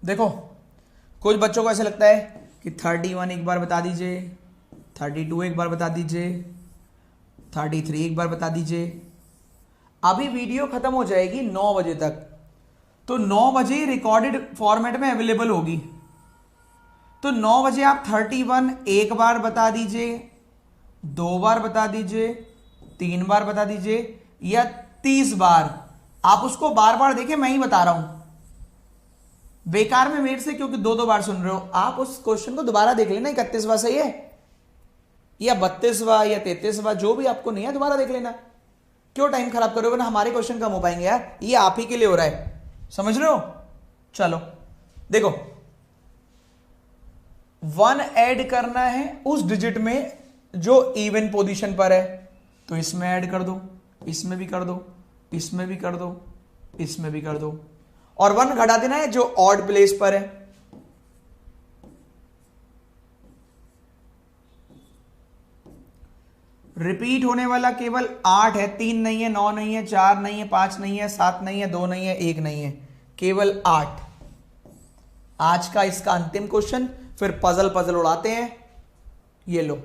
देखो कुछ बच्चों को ऐसा लगता है कि 31 एक बार बता दीजिए, 32 एक बार बता दीजिए, 33 एक बार बता दीजिए। अभी वीडियो खत्म हो जाएगी 9 बजे तक, तो 9 बजे रिकॉर्डेड फॉर्मेट में अवेलेबल होगी। तो 9 बजे आप 31 एक बार बता दीजिए, 2 बार बता दीजिए, 3 बार बता दीजिए, या 30 बार। आप उसको बार बार देखें, मैं ही बता रहा हूं, बेकार में मेरे से क्योंकि 2-2 बार सुन रहे हो। आप उस क्वेश्चन को दोबारा देख लेना, 31वां सही है या 32वां या 33वां, जो भी आपको नहीं है दोबारा देख लेना। क्यों टाइम खराब करोगे ना, हमारे क्वेश्चन कम हो पाएंगे यार, ये आप ही के लिए हो रहा है, समझ रहे हो? चलो देखो, 1 ऐड करना है उस डिजिट में जो इवन पोजीशन पर है, तो इसमें ऐड कर दो, इसमें भी कर दो, इसमें भी कर दो, इसमें भी कर दो, और 1 घटा देना है जो ऑड प्लेस पर है। रिपीट होने वाला केवल 8 है, 3 नहीं है, 9 नहीं है, 4 नहीं है, 5 नहीं है, 7 नहीं है, 2 नहीं है, 1 नहीं है, केवल 8। आज का इसका अंतिम क्वेश्चन, फिर पजल उड़ाते हैं। ये लो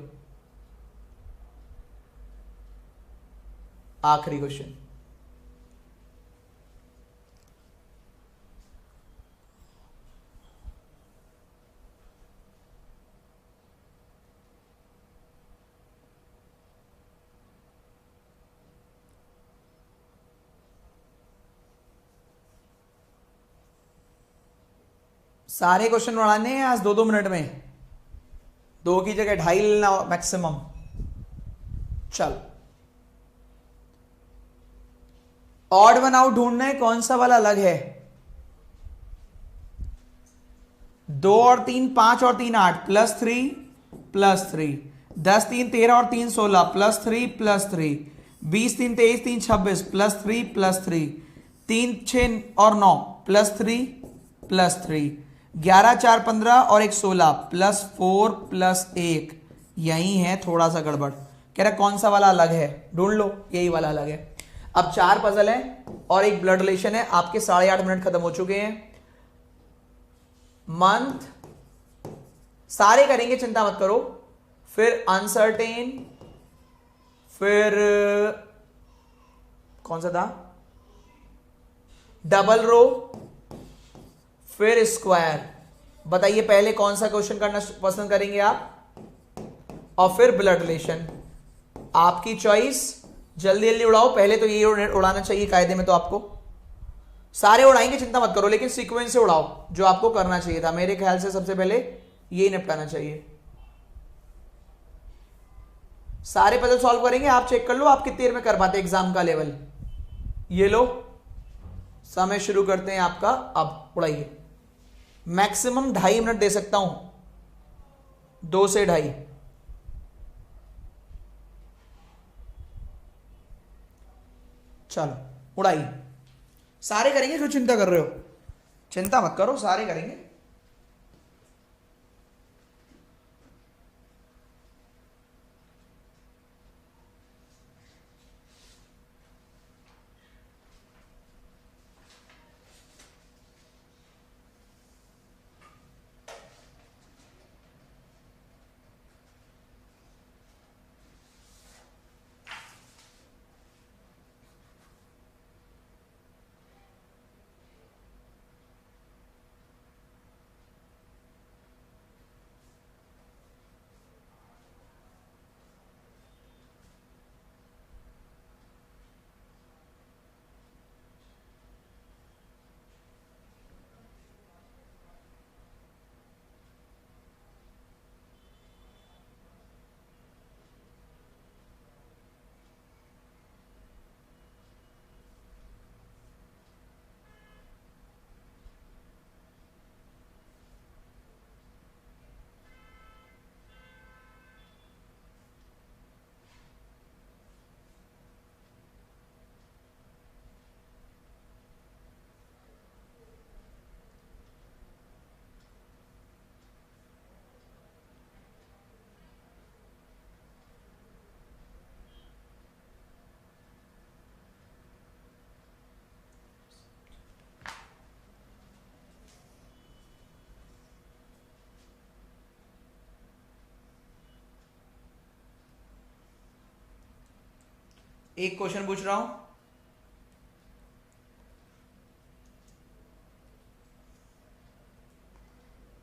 आखिरी क्वेश्चन। सारे क्वेश्चन बढ़ाने हैं आज 2-2 मिनट में, 2 की जगह 2.5 लेना मैक्सिमम। चल, ऑड वन आउट ढूंढना है, कौन सा वाला अलग है? 2 और 3 5 और 3 8 +3 +3, 10 3 13 और 3 16 +3 +3, 20 3 23 3 26 +3 +3, 3 6 और 9 +3 +3, 11 4 15 और 1 16 +4 +1। यही है थोड़ा सा गड़बड़, कह रहा कौन सा वाला अलग है, ढूंढ लो, यही वाला अलग है। अब 4 पजल है और एक ब्लड रिलेशन है। आपके 8.5 मिनट खत्म हो चुके हैं। मंथ सारे करेंगे, चिंता मत करो। फिर अनसर्टेन, फिर कौन सा था, डबल रो, फिर स्क्वायर। बताइए पहले कौन सा क्वेश्चन करना पसंद करेंगे आप, और फिर ब्लड रिलेशन। आपकी चॉइस, जल्दी जल्दी उड़ाओ। पहले तो ये उड़ाना चाहिए कायदे में, तो आपको सारे उड़ाएंगे, चिंता मत करो, लेकिन सीक्वेंस से उड़ाओ जो आपको करना चाहिए था। मेरे ख्याल से सबसे पहले ये निपटाना चाहिए। सारे पजल सॉल्व करेंगे, आप चेक कर लो आप कितनी देर में कर पाते एग्जाम का लेवल। ये लो, समय शुरू करते हैं आपका। अब उड़ाइए, मैक्सिमम 2.5 मिनट दे सकता हूं, 2 से 2.5। चलो उड़ाइए, सारे करेंगे, क्यों चिंता कर रहे हो, चिंता मत करो, सारे करेंगे। एक क्वेश्चन पूछ रहा हूं,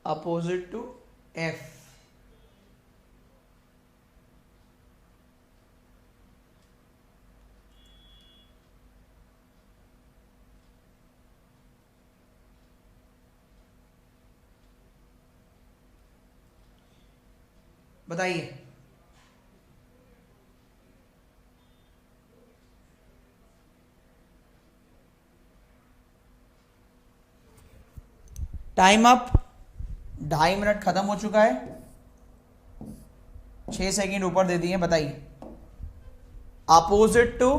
अपोजिट टू एफ। बताइए। टाइम अप, 2.5 मिनट खत्म हो चुका है, 6 सेकंड ऊपर दे दिए। बताइए अपोजिट टू,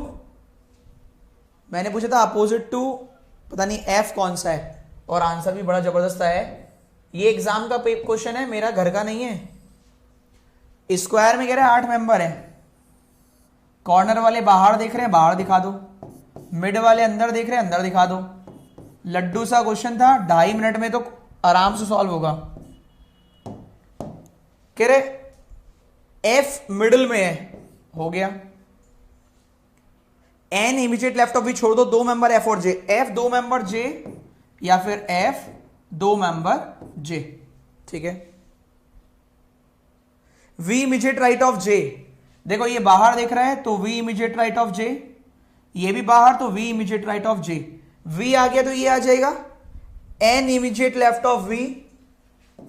मैंने पूछा था अपोजिट टू पता नहीं एफ कौन सा है, और आंसर भी बड़ा जबरदस्त है। ये एग्जाम का क्वेश्चन है, मेरा घर का नहीं है। स्क्वायर में कह रहे हैं 8 मेंबर है, कॉर्नर वाले बाहर देख रहे हैं, बाहर दिखा दो, मिड वाले अंदर देख रहे हैं, अंदर दिखा दो। लड्डू सा क्वेश्चन था, 2.5 मिनट में तो आराम से सॉल्व होगा। कह रहे एफ मिडिल में है, हो गया। An immediate left of V छोड़ दो, 2 मेंबर एफ और जे, एफ 2 मेंबर जे या फिर एफ 2 मेंबर जे, ठीक है। V immediate right of J, देखो ये बाहर देख रहा है तो V immediate right of J, ये भी बाहर तो V immediate right of J. V आ गया तो ये आ जाएगा N immediate left of V,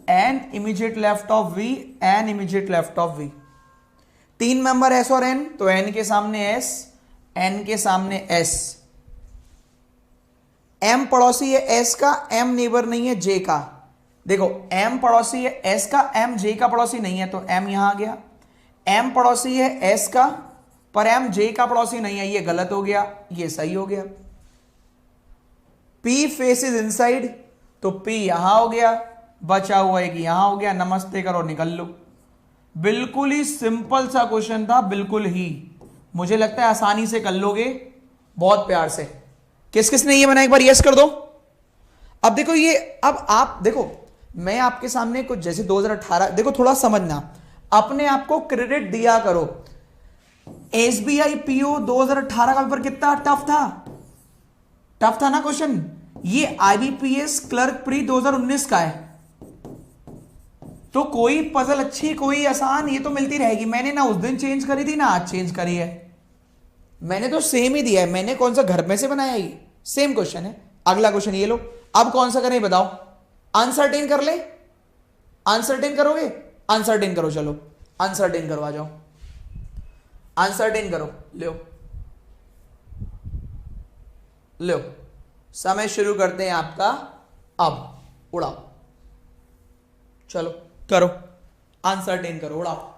N immediate left of V, N immediate left of V. 3 member S और एन, तो एन के सामने एस, एन के सामने एस। एम पड़ोसी है एस का, एम नेबर नहीं है जे का। देखो एम पड़ोसी है एस का, एम जे का पड़ोसी नहीं है, तो एम यहां आ गया। एम पड़ोसी है एस का पर एम जे का पड़ोसी नहीं है, ये गलत हो गया, ये सही हो गया। P फेसेस इनसाइड, तो P यहां हो गया, बचा हुआ है कि यहां हो गया। नमस्ते करो निकल लो। बिल्कुल ही सिंपल सा क्वेश्चन था, बिल्कुल ही, मुझे लगता है आसानी से कर लोगे, बहुत प्यार से। किस किस ने ये बना, एक बार यस कर दो। अब देखो ये, अब आप देखो मैं आपके सामने कुछ जैसे 2018, देखो थोड़ा समझना, अपने आप को क्रेडिट दिया करो। एसबीआई पीओ 2018 का पेपर कितना टफ था, टफ था ना क्वेश्चन। ये आईबीपीएस क्लर्क प्री 2019 का है, तो कोई पजल अच्छी कोई आसान ये तो मिलती रहेगी। मैंने ना उस दिन चेंज करी थी ना आज चेंज करी है, मैंने तो सेम ही दिया है। मैंने कौन सा घर में से बनाया, ये सेम क्वेश्चन है। अगला क्वेश्चन ये लो, अब कौन सा करें बताओ। अनसर्टेन कर ले, अनसर्टेन करोगे, अनसर्टेन करो, चलो अनसर्टेन करो, आ जाओ अनसर्टेन करो। लो लो, समय शुरू करते हैं आपका अब। उड़ाओ, चलो करो, अनसर्टेन करो, उड़ाओ।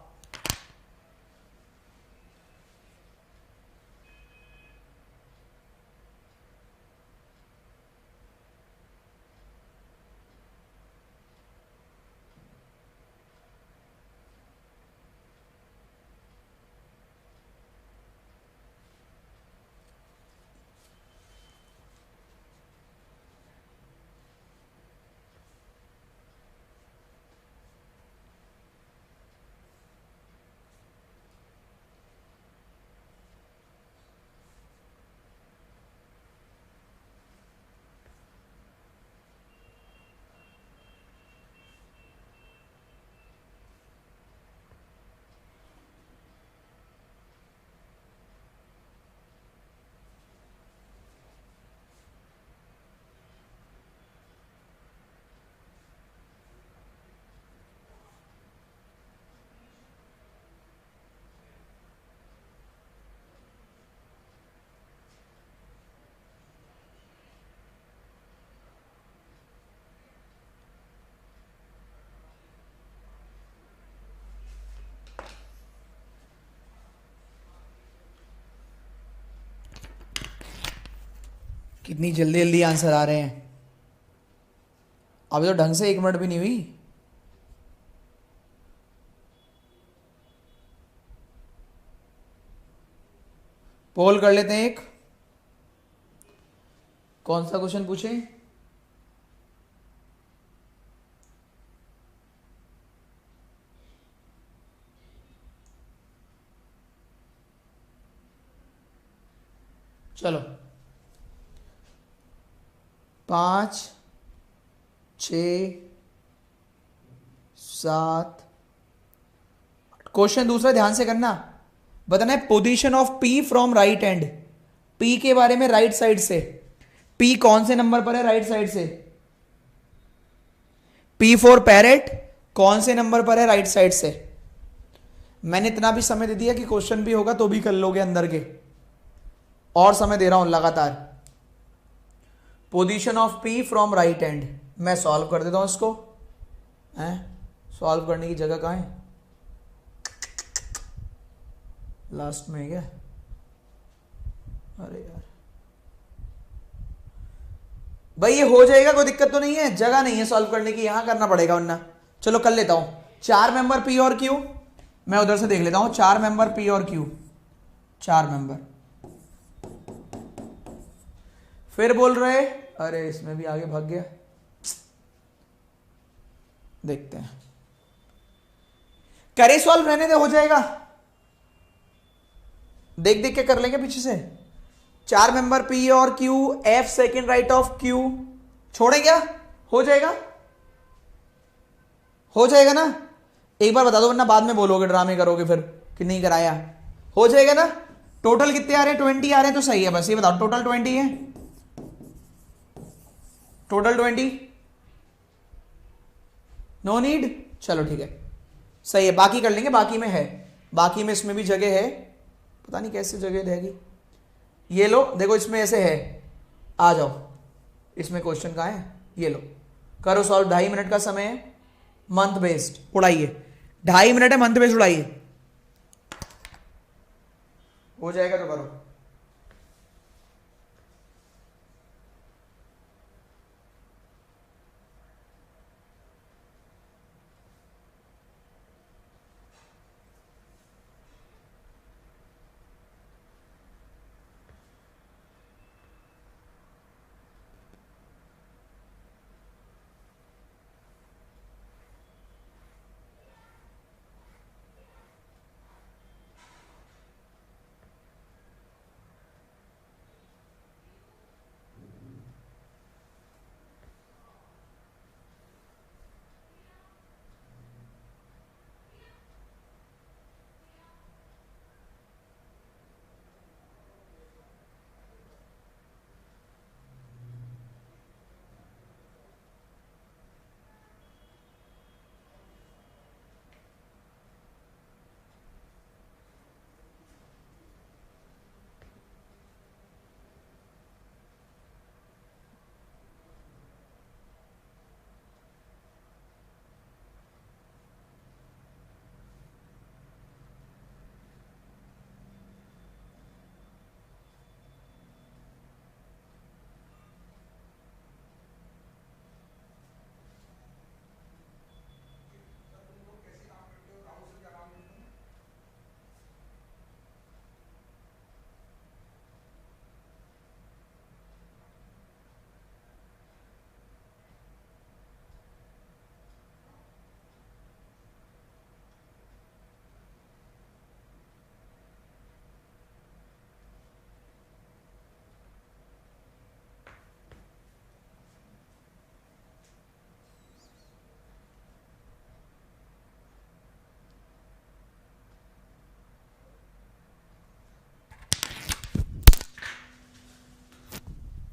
कितनी जल्दी जल्दी आंसर आ रहे हैं, अभी तो ढंग से 1 मिनट भी नहीं हुई। पोल कर लेते हैं एक, कौन सा क्वेश्चन पूछे। चलो 5, 6, 7। क्वेश्चन दूसरा ध्यान से करना, बताना है position of P from right and. P के बारे में राइट साइड से, पी कौन से नंबर पर है राइट साइड से। पी फॉर पैरेट कौन से नंबर पर है राइट साइड से। मैंने इतना भी समय दे दिया कि क्वेश्चन भी होगा तो भी कर लोगे अंदर के, और समय दे रहा हूं लगातार। Position of P from right and मैं सॉल्व कर देता हूं इसको, हैं? सॉल्व करने की जगह कहाँ है? लास्ट में है क्या? अरे यार भाई ये हो जाएगा, कोई दिक्कत तो नहीं है, जगह नहीं है सॉल्व करने की, यहां करना पड़ेगा वरना। चलो कर लेता हूं। 4 मेंबर पी और क्यू, मैं उधर से देख लेता हूं। 4 मेंबर पी और क्यू, 4 मेंबर। फिर बोल रहे, अरे इसमें भी आगे भाग गया, देखते हैं। करे सॉल्व, रहने दे, हो जाएगा, देख देख के कर लेंगे पीछे से। 4 मेंबर पी और Q, F second right of Q, छोड़े क्या? हो जाएगा, हो जाएगा ना? एक बार बता दो वरना बाद में बोलोगे, ड्रामे करोगे फिर कि नहीं कराया। हो जाएगा ना? टोटल कितने आ रहे हैं? 20 आ रहे हैं, तो सही है। बस ये बताओ, टोटल 20 है, टोटल 20, नो नीड। चलो ठीक है, सही है, बाकी कर लेंगे, बाकी में है, बाकी में इसमें भी जगह है, पता नहीं कैसे जगह रहेगी। ये लो, देखो इसमें ऐसे है, आ जाओ, इसमें क्वेश्चन कहाँ है, ये लो, करो सॉल्व। 2.5 मिनट का समय है, मंथ बेस्ड उड़ाइए, 2.5 मिनट है, मंथ बेस्ड उड़ाइए, हो जाएगा तो करो।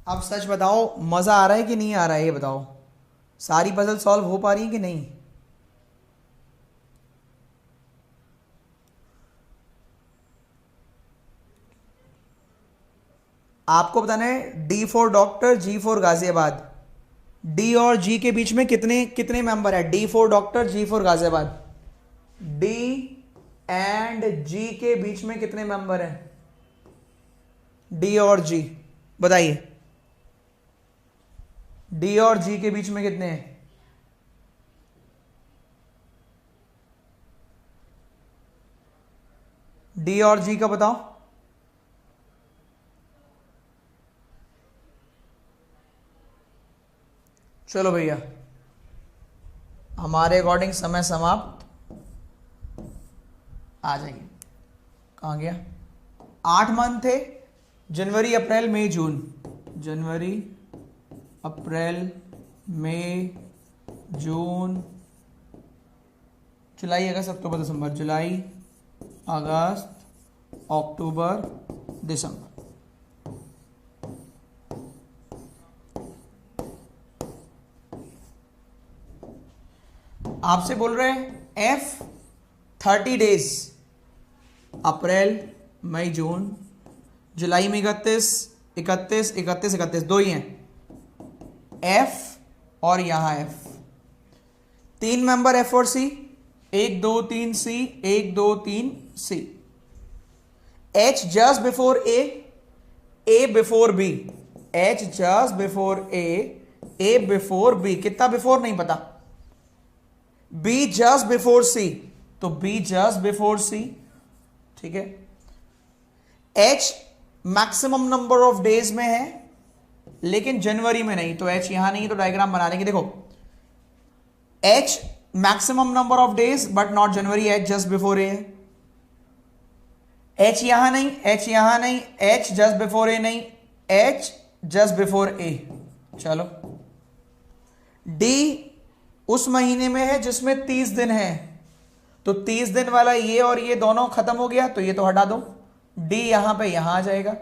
अब सच बताओ, मजा आ रहा है कि नहीं आ रहा है, ये बताओ। सारी पजल सॉल्व हो पा रही है कि नहीं? आपको बताना है D for doctor, G for Ghaziabad. D और G के बीच में कितने कितने मेंबर है? D for doctor, G for Ghaziabad. D and G के बीच में कितने मेंबर हैं? D और G बताइए, D और G के बीच में कितने हैं? D और G का बताओ। चलो भैया, हमारे अकॉर्डिंग समय समाप्त। आ जाइए, कहाँ गया? 8 मंथ थे, जनवरी अप्रैल मई जून, जनवरी अप्रैल मई जून जुलाई अगस्त अक्टूबर दिसंबर, जुलाई अगस्त अक्टूबर दिसंबर। आपसे बोल रहे हैं F 30 डेज, अप्रैल मई जून, जुलाई में 31, 31, 31, 31, दो ही हैं। F और यहां F, 3 मेंबर F और C, 1 2 3 C, 1 2 3 C, H just before A before B, H just before A before B, कितना बिफोर नहीं पता, B just before C, तो B just before C, ठीक है। H maximum number of days में है लेकिन जनवरी में नहीं, तो H यहां नहीं, तो डायग्राम बना लेंगे। देखो H maximum number of days but not January, H just before A, H यहां नहीं, H यहां नहीं, H जस्ट बिफोर ए नहीं, H जस्ट बिफोर ए। चलो D उस महीने में है जिसमें 30 दिन है, तो 30 दिन वाला ये और ये दोनों खत्म हो गया, तो ये तो हटा दो, D यहां पे यहां आ जाएगा,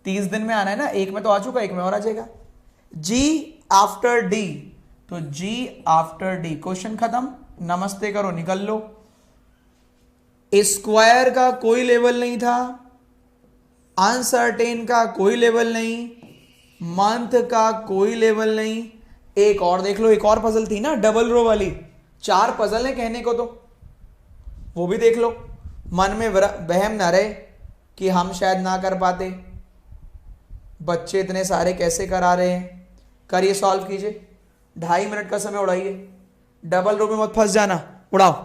30 दिन में आना है ना, एक में तो आ चुका, एक में और आ जाएगा। G आफ्टर D, तो G आफ्टर D, क्वेश्चन खत्म, नमस्ते करो निकल लो। स्क्वायर का कोई लेवल नहीं था, अनसर्टेन का कोई लेवल नहीं, मंथ का कोई लेवल नहीं। एक और देख लो, एक और पजल थी ना डबल रो वाली, 4 पजल है कहने को, तो वो भी देख लो, मन में वहम ना रहे कि हम शायद ना कर पाते, बच्चे इतने सारे कैसे करा रहे हैं। करिए, सॉल्व कीजिए, 2.5 मिनट का समय उड़ाइए, डबल रो में मत फंस जाना, उड़ाओ।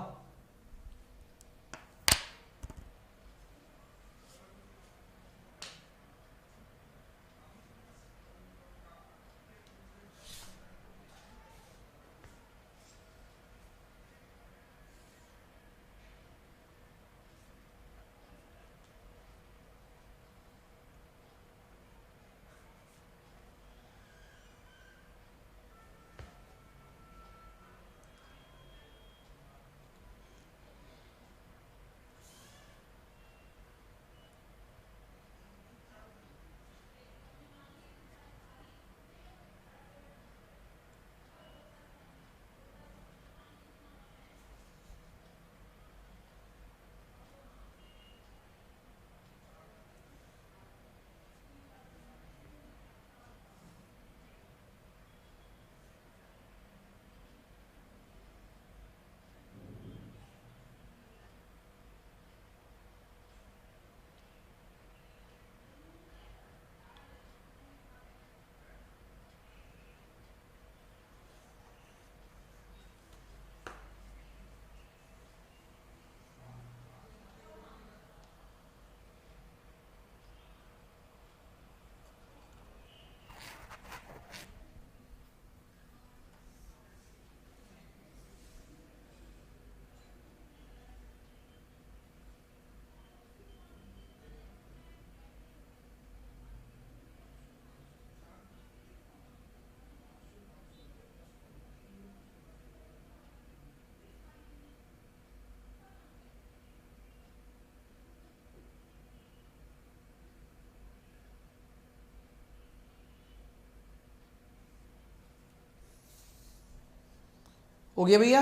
हो गया भैया?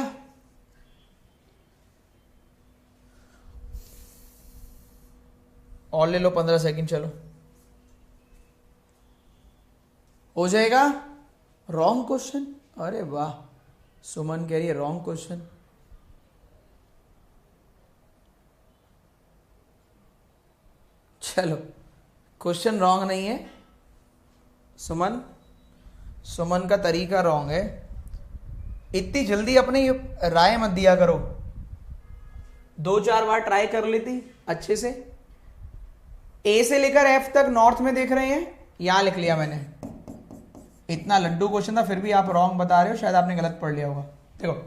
और ले लो 15 सेकंड, चलो हो जाएगा। रॉन्ग क्वेश्चन, अरे वाह, सुमन कह रही है रॉन्ग क्वेश्चन। चलो, क्वेश्चन रॉन्ग नहीं है सुमन, सुमन का तरीका रॉन्ग है। इतनी जल्दी अपनी राय मत दिया करो, 2-4 बार ट्राई कर लेती अच्छे से। ए से लेकर एफ तक नॉर्थ में देख रहे हैं, यहां लिख लिया मैंने। इतना लड्डू क्वेश्चन था फिर भी आप रॉन्ग बता रहे हो, शायद आपने गलत पढ़ लिया होगा। देखो,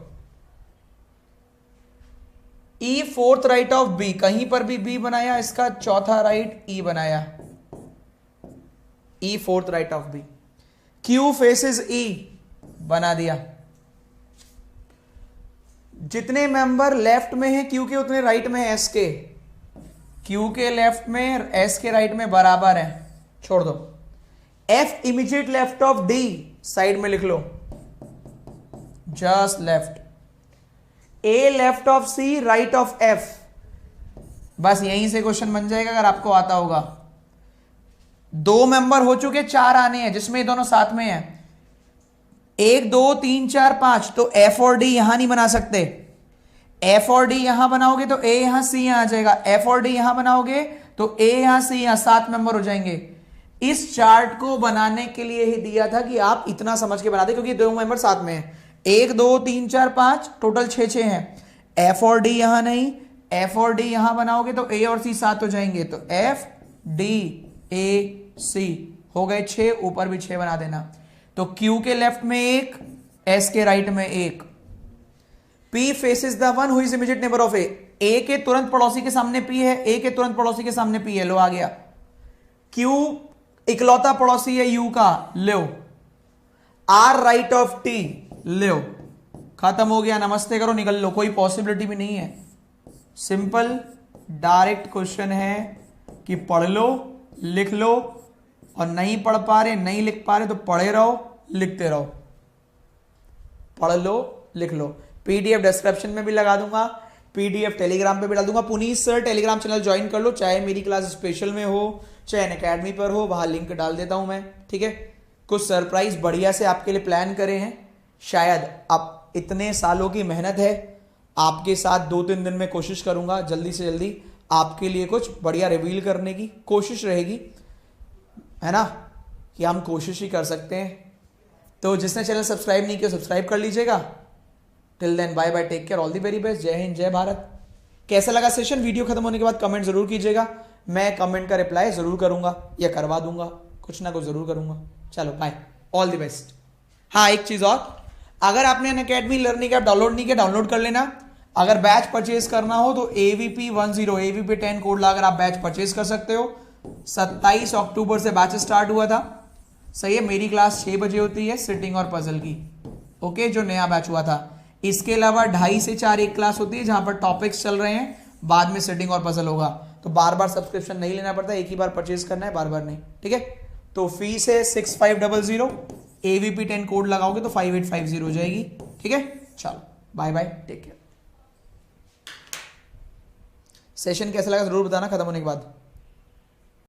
ई फोर्थ राइट ऑफ बी, कहीं पर भी बी बनाया, इसका चौथा राइट ई बनाया, E fourth right of B. Q faces E बना दिया। जितने मेंबर लेफ्ट में है क्यू के, उतने राइट में है एस के। क्यू के लेफ्ट में एस के राइट में बराबर है, छोड़ दो। F immediate left of D, side में लिख लो, just left. A left of C, right of F. बस यहीं से क्वेश्चन बन जाएगा अगर आपको आता होगा। 2 मेंबर हो चुके, 4 आने हैं जिसमें ये दोनों साथ में हैं। 1 2 3 4 5, तो F और D यहां नहीं बना सकते। F और D यहां बनाओगे तो A यहां C यहां आ जाएगा, F और D यहां बनाओगे तो A यहां C यहां 7 मेंबर हो जाएंगे। इस चार्ट को बनाने के लिए ही दिया था कि आप इतना समझ के बना दे, क्योंकि 2 मेंबर साथ में है। 1 2 3 4 5 टोटल 6 हैं। F और D यहां नहीं, F और D यहां बनाओगे तो A और C 7 हो जाएंगे, तो F D A C हो गए 6, ऊपर भी 6 बना देना। तो Q के लेफ्ट में 1, S के राइट में 1। P faces the one who is immediate neighbour of A। A के तुरंत पड़ोसी के सामने P है, A के तुरंत पड़ोसी के सामने P है, लो आ गया। Q इकलौता पड़ोसी है U का, लो। R राइट ऑफ T, लो। खत्म हो गया, नमस्ते करो, निकल लो, कोई पॉसिबिलिटी भी नहीं है। सिंपल डायरेक्ट क्वेश्चन है कि पढ़ लो, लिख लो, और नहीं पढ़ पा रहे, नहीं लिख पा रहे तो पढ़े रहो, लिखते रहो। पढ़ लो, लिख लो। पीडीएफ डिस्क्रिप्शन में भी लगा दूंगा, पीडीएफ टेलीग्राम पे भी डाल दूंगा। Puneet sir Telegram channel join कर लो, चाहे मेरी क्लास स्पेशल में हो चाहे अनअकैडमी पर हो, वहां लिंक डाल देता हूं मैं, ठीक है। कुछ सरप्राइज बढ़िया से आपके लिए प्लान करे हैं। शायद आप इतने सालों की मेहनत है, आपके साथ 2-3 दिन में कोशिश करूंगा जल्दी से जल्दी आपके लिए कुछ बढ़िया रिवील करने की कोशिश रहेगी, है ना, कि हम कोशिश ही कर सकते हैं। तो जिसने चैनल सब्सक्राइब नहीं किया सब्सक्राइब कर लीजिएगा। Till then bye bye, take care, all the very best, जय हिंद जय भारत। कैसा लगा सेशन? वीडियो खत्म होने के बाद कमेंट जरूर कीजिएगा, मैं कमेंट का रिप्लाई जरूर करूंगा या करवा दूंगा, कुछ ना कुछ जरूर करूंगा। चलो बाय, ऑल द बेस्ट। हाँ, एक चीज और, अगर आपने अनअकैडमी लर्निंग ऐप डाउनलोड नहीं किया डाउनलोड कर लेना। अगर बैच परचेज करना हो तो AVP10 AVP10 कोड लाकर आप बैच परचेज कर सकते हो। 27 अक्टूबर से बैच स्टार्ट हुआ था, सही है। मेरी क्लास 6 बजे होती है सिटिंग और पजल की, ओके, जो नया बैच हुआ था। इसके अलावा 2:30 से 4 एक क्लास होती है जहां पर टॉपिक्स चल रहे हैं, बाद में सिटिंग और पजल होगा। तो बार बार सब्सक्रिप्शन नहीं लेना पड़ता, एक ही बार परचेज करना है, बार बार नहीं, ठीक है। तो फीस है 6500, AVP10 कोड लगाओगे तो 5850 हो जाएगी, ठीक है। चलो bye bye, take care. Session कैसा लगा जरूर बताना खत्म होने के बाद।